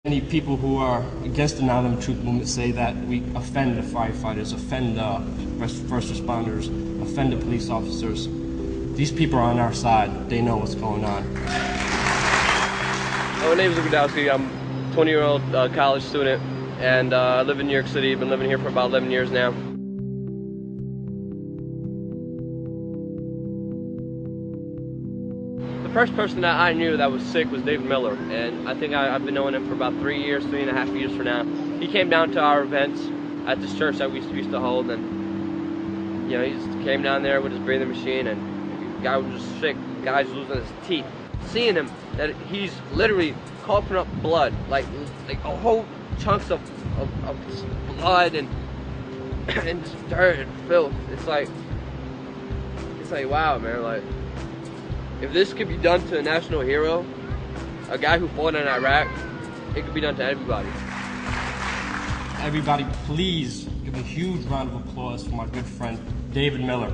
Many people who are against the 9/11 Truth Movement say that we offend the firefighters, offend first responders, offend the police officers. These people are on our side. They know what's going on. My name is Lukadowski. I'm a 20-year-old college student, and I live in New York City. I've been living here for about 11 years now. The first person that I knew that was sick was David Miller, and I think I've been knowing him for about 3 years, 3.5 years for now. He came down to our events at this church that we used to hold, and he just came down there with his breathing machine, and the guy was just sick. The guy's losing his teeth. Seeing him, that he's literally coughing up blood, like a whole chunks of blood and just dirt and filth. It's like wow, man. Like, if this could be done to a national hero, a guy who fought in Iraq, it could be done to everybody. Everybody, please give a huge round of applause for my good friend, David Miller.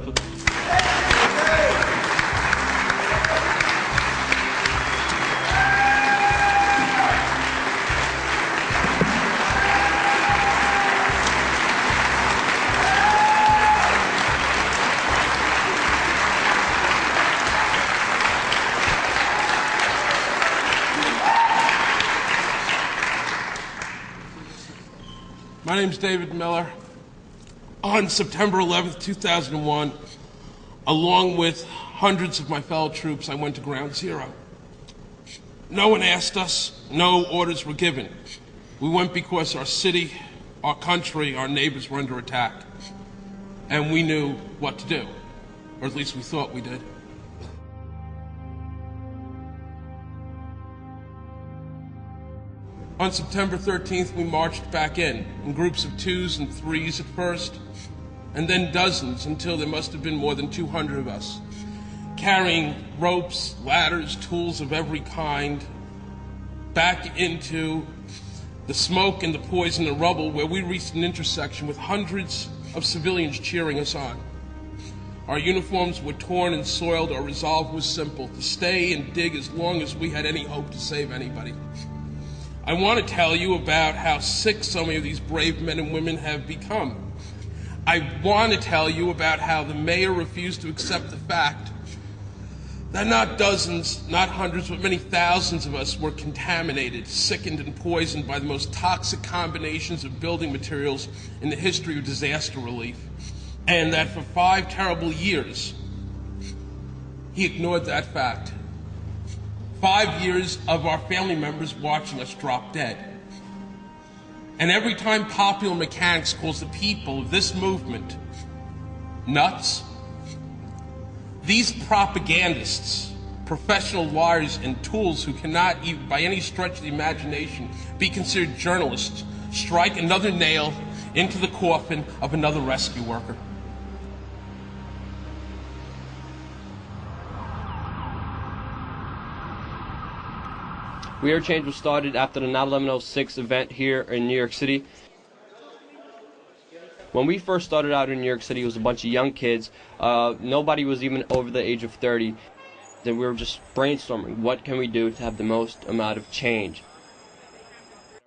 My name's David Miller. On September 11th, 2001, along with hundreds of my fellow troops, I went to Ground Zero. No one asked us, no orders were given. We went because our city, our country, our neighbors were under attack. And we knew what to do, or at least we thought we did. On September 13th, we marched back in groups of 2s and 3s at first, and then dozens until there must have been more than 200 of us, carrying ropes, ladders, tools of every kind, back into the smoke and the poison and rubble, where we reached an intersection with hundreds of civilians cheering us on. Our uniforms were torn and soiled. Our resolve was simple: to stay and dig as long as we had any hope to save anybody. I want to tell you about how sick so many of these brave men and women have become. I want to tell you about how the mayor refused to accept the fact that not dozens, not hundreds, but many thousands of us were contaminated, sickened, and poisoned by the most toxic combinations of building materials in the history of disaster relief. And that for 5 terrible years, he ignored that fact. 5 years of our family members watching us drop dead. And every time popular mechanics calls the people of this movement nuts, these propagandists, professional liars and tools who cannot even by any stretch of the imagination be considered journalists, strike another nail into the coffin of another rescue worker. We Are Change was started after the 9/11/06 event here in New York City. When we first started out in New York City, it was a bunch of young kids. Nobody was even over the age of 30. Then we were just brainstorming, what can we do to have the most amount of change?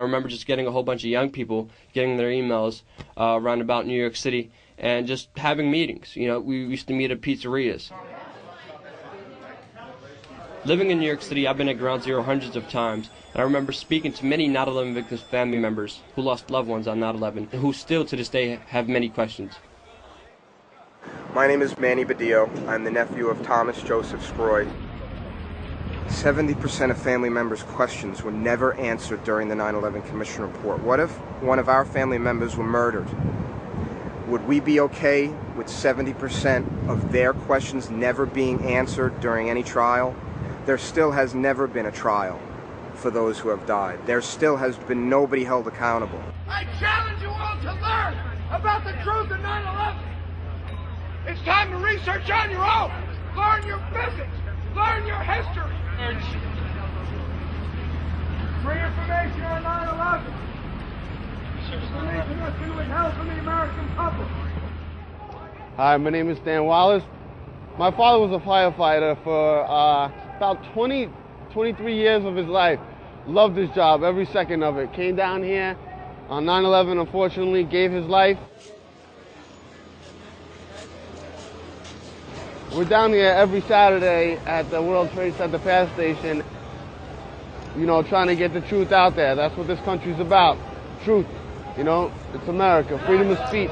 I remember just getting a whole bunch of young people, getting their emails around about New York City, and just having meetings. We used to meet at pizzerias. Living in New York City, I've been at Ground Zero hundreds of times, and I remember speaking to many 9/11 victims' family members who lost loved ones on 9/11, and who still to this day have many questions. My name is Manny Badillo. I'm the nephew of Thomas Joseph Scroy. 70% of family members' questions were never answered during the 9/11 Commission report. What if one of our family members were murdered? Would we be okay with 70% of their questions never being answered during any trial? There still has never been a trial for those who have died. There still has been nobody held accountable. I challenge you all to learn about the truth of 9/11. It's time to research on your own. Learn your physics. Learn your history. Free information on 9/11. Information that's been withheld from the American public. Hi, my name is Dan Wallace. My father was a firefighter for about 23 years of his life. Love this job, every second of it. Came down here on 9/11, unfortunately, gave his life. We're down here every Saturday at the World Trade Center Pass Station, you know, trying to get the truth out there. That's what this country's about. Truth. You know, it's America. Freedom of speech.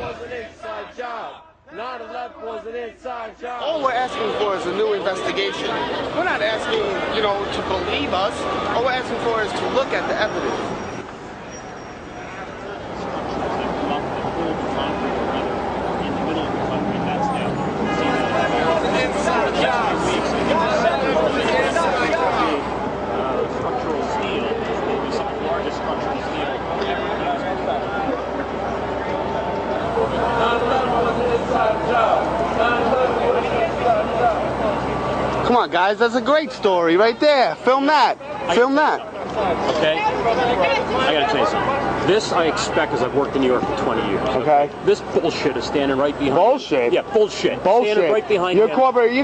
9/11 was an inside job. All we're asking for is a new investigation. We're not asking, you know, to believe us. All we're asking for is to look at the evidence. Come on, guys, that's a great story right there. Film that. Film that. Okay? I gotta tell you something. This I expect because I've worked in New York for 20 years. Okay. This bullshit is standing right behind. Bullshit? Yeah, bullshit. Bullshit. Standing right behind your him.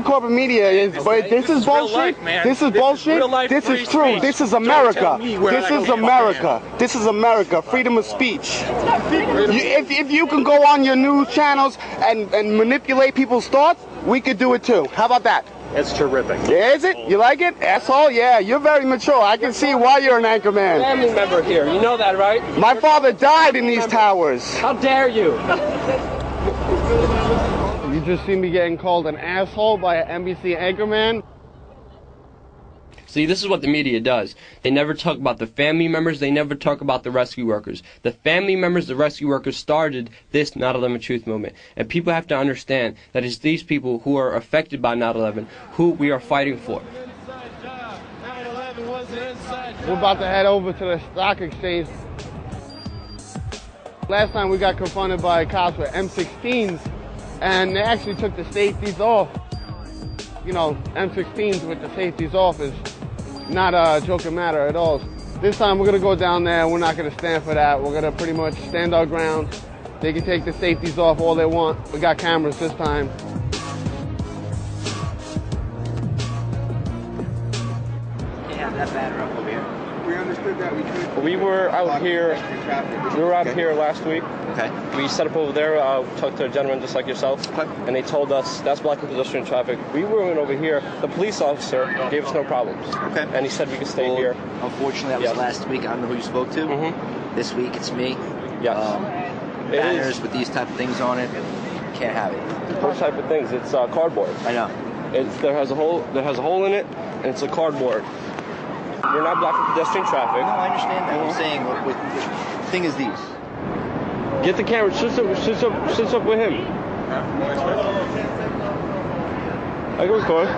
corporate media is, but this is bullshit. Life, man. This is bullshit. real life This free is true. speech. This is Don't America. tell me where This I is go America. This is America. Freedom of speech. If you can go on your news channels and manipulate people's thoughts, we could do it too. How about that? That's terrific. Is it? You like it? Asshole? Yeah, you're very mature. I can see why you're an anchor man. Family member here. You know that, right? My father died in these towers. How dare you? You just see me getting called an asshole by an NBC anchorman. See, this is what the media does. They never talk about the family members. They never talk about the rescue workers. The family members, the rescue workers started this 9/11 Truth movement. And people have to understand that it's these people who are affected by 9/11 who we are fighting for. We're about to head over to the stock exchange. Last time we got confronted by cops with M16s, and they actually took the safeties off. You know, M16s with the safeties off is not a joking matter at all. This time we're gonna go down there, we're not gonna stand for that. We're gonna pretty much stand our ground. They can take the safeties off all they want. We got cameras this time. Can't have that banner up over here. We understood that we could. We were out here. We were out here last week. Okay. We set up over there. Talked to a gentleman just like yourself, and they told us that's blocking pedestrian traffic. We were over here. The police officer gave us no problems. Okay. And he said we could stay here. Unfortunately, that was Yes. last week. I don't know who you spoke to. Mm-hmm. This week, it's me. Yes. It Banners is. with these type of things on it. Can't have it. Those type of things. It's cardboard. I know. There has a hole. There has a hole in it, and it's a cardboard. We're not blocking pedestrian traffic. No, I understand that. I'm saying, the thing is these. Get the camera. Sit up with him. I can record.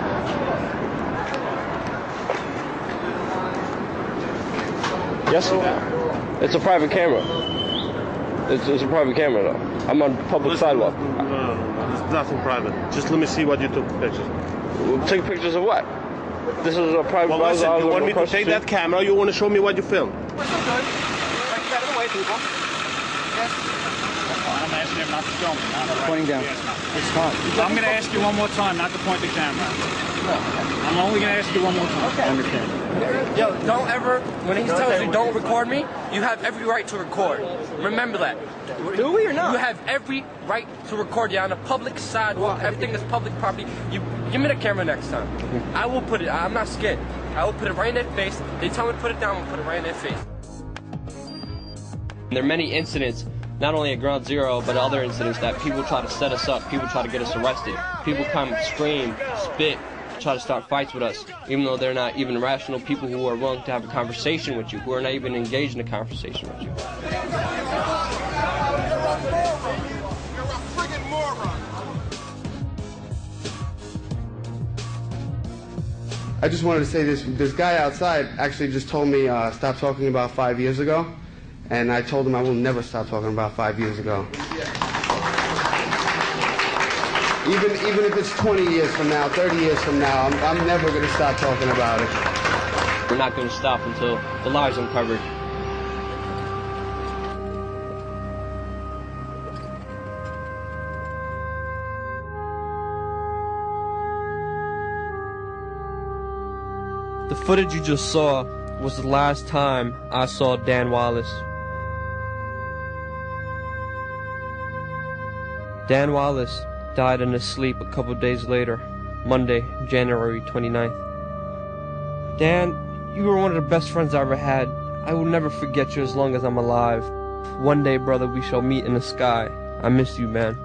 Yes. It's a private camera. It's a private camera though. I'm on public sidewalk. There's nothing private. Just let me see what you took pictures. Take pictures of what? This is a private. Well, listen, you want me to take that camera? You want to show me what you filmed? We're so good. Get out of the way, people. Yes. I'm asking him not to film me. Not right. Pointing down. It's fine. I'm going to ask you one more time not to point the camera. I'm only going to ask you one more time. Okay. I understand. Yo, don't ever, when he tells you don't record me, you have every right to record. Remember that. Do we or not? You have every right to record. You're on a public sidewalk. Everything is public property. You give me the camera next time. I will put it. I'm not scared. I will put it right in their face. They tell me to put it down. I'm gonna put it right in their face. There are many incidents, not only at Ground Zero, but other incidents that people try to set us up. People try to get us arrested. People come, scream, spit, try to start fights with us, even though they're not even rational people who are willing to have a conversation with you, who are not even engaged in a conversation with you. I just wanted to say this guy outside actually just told me stop talking about 5 years ago, and I told him I will never stop talking about 5 years ago. Even if it's 20 years from now, 30 years from now, I'm never going to stop talking about it. We're not going to stop until the lie is uncovered. The footage you just saw was the last time I saw Dan Wallace. Dan Wallace died in his sleep a couple days later, Monday, January 29th. Dan, you were one of the best friends I ever had. I will never forget you as long as I'm alive. One day, brother, we shall meet in the sky. I miss you, man.